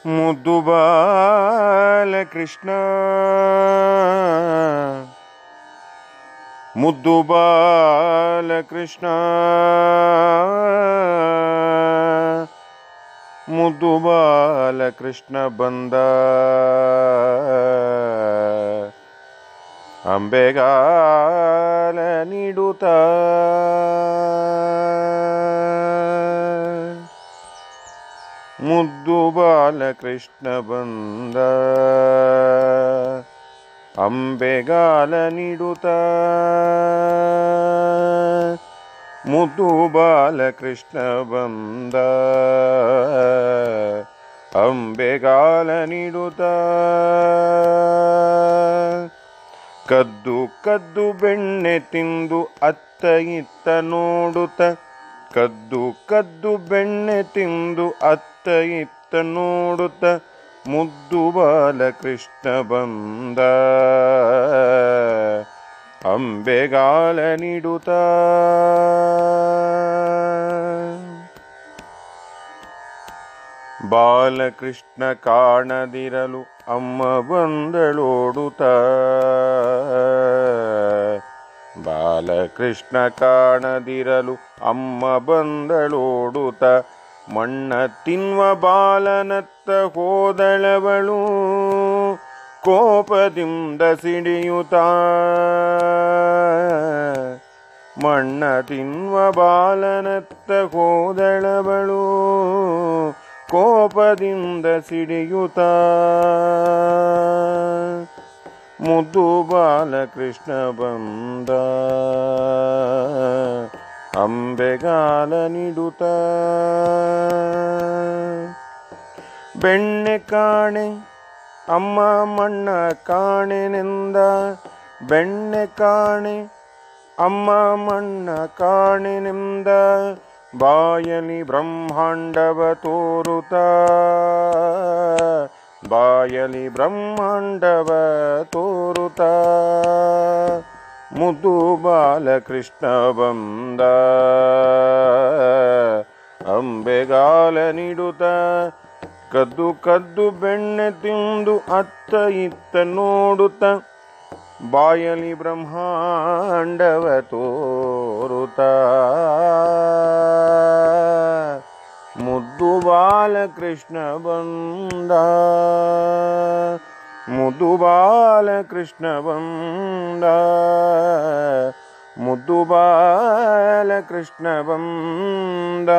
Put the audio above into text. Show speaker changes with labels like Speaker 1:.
Speaker 1: ಮುದ್ದು ಬಾಲಕೃಷ್ಣ ಮುದ್ದು ಬಾಲಕೃಷ್ಣ ಮುದ್ದು ಬಾಲಕೃಷ್ಣ ಬಂದ ಅಂಬೆಗಾಲ ನೀಡುತ್ತ ಮುದ್ದು ಬಾಲಕೃಷ್ಣ ಬಂದ ಅಂಬೆಗಾಲ ನೀಡುತ್ತ ಮುದ್ದು ಬಾಲಕೃಷ್ಣ ಬಂದ ಅಂಬೆಗಾಲ ನೀಡುತ್ತ ಕದ್ದು ಕದ್ದು ಬೆಣ್ಣೆ ತಿಂದು ಅತ್ತ ಇತ್ತ ನೋಡುತ್ತ ಕದ್ದು ಕದ್ದು ಬೆಣ್ಣೆ ತಿಂದು ಅತ್ತ ಇತ್ತ ನೋಡುತ್ತ ಮುದ್ದು ಬಾಲಕೃಷ್ಣ ಬಂದ ಅಂಬೆಗಾಲ ನೀಡುತ್ತ ಬಾಲಕೃಷ್ಣ ಕಾಣದಿರಲು ಅಮ್ಮ ಬಂದಳೋಡುತ್ತ ಬಾಲಕೃಷ್ಣ ಕಾಣದಿರಲು ಅಮ್ಮ ಬಂದಳೋಡುತ್ತ ಮಣ್ಣ ತಿನ್ನುವ ಬಾಲನತ್ತ ಹೋದಳವಳು ಕೋಪದಿಂದ ಸಿಡಿಯುತ್ತ ಮಣ್ಣ ತಿನ್ನುವ ಬಾಲನತ್ತ ಹೋದಳವಳು ಕೋಪದಿಂದ ಸಿಡಿಯುತ್ತ ಮುದ್ದು ಬಾಲಕೃಷ್ಣ ಬಂದ ಅಂಬೆಗಾಲ ನೀಡುತ್ತ ಬೆಣ್ಣೆ ಕಾಣೆ ಅಮ್ಮ ಮಣ್ಣ ಕಾಣೆನೆಂದ ಬೆಣ್ಣೆ ಕಾಣೆ ಅಮ್ಮ ಮಣ್ಣ ಕಾಣೆನೆಂದ ಬಾಯಲಿ ಬ್ರಹ್ಮಾಂಡವ ತೋರುತ್ತ ಬಾಯಲಿ ಬ್ರಹ್ಮಾಂಡವ ತೋರುತ್ತ ಮುದ್ದು ಬಾಲಕೃಷ್ಣ ಬಂದ ಅಂಬೆಗಾಲ ನೀಡುತ್ತ ಕದ್ದು ಕದ್ದು ಬೆಣ್ಣೆ ತಿಂದು ಅತ್ತ ಇತ್ತ ನೋಡುತ್ತ ಬಾಯಲಿ ಬ್ರಹ್ಮಾಂಡವ ತೋರುತ್ತ ಮುದ್ದು ಬಾಲಕೃಷ್ಣ ಬಂದ ಮುದ್ದು ಬಾಲಕೃಷ್ಣ ಬಂದ ಮುದ್ದು ಬಾಲಕೃಷ್ಣ ಬಂದ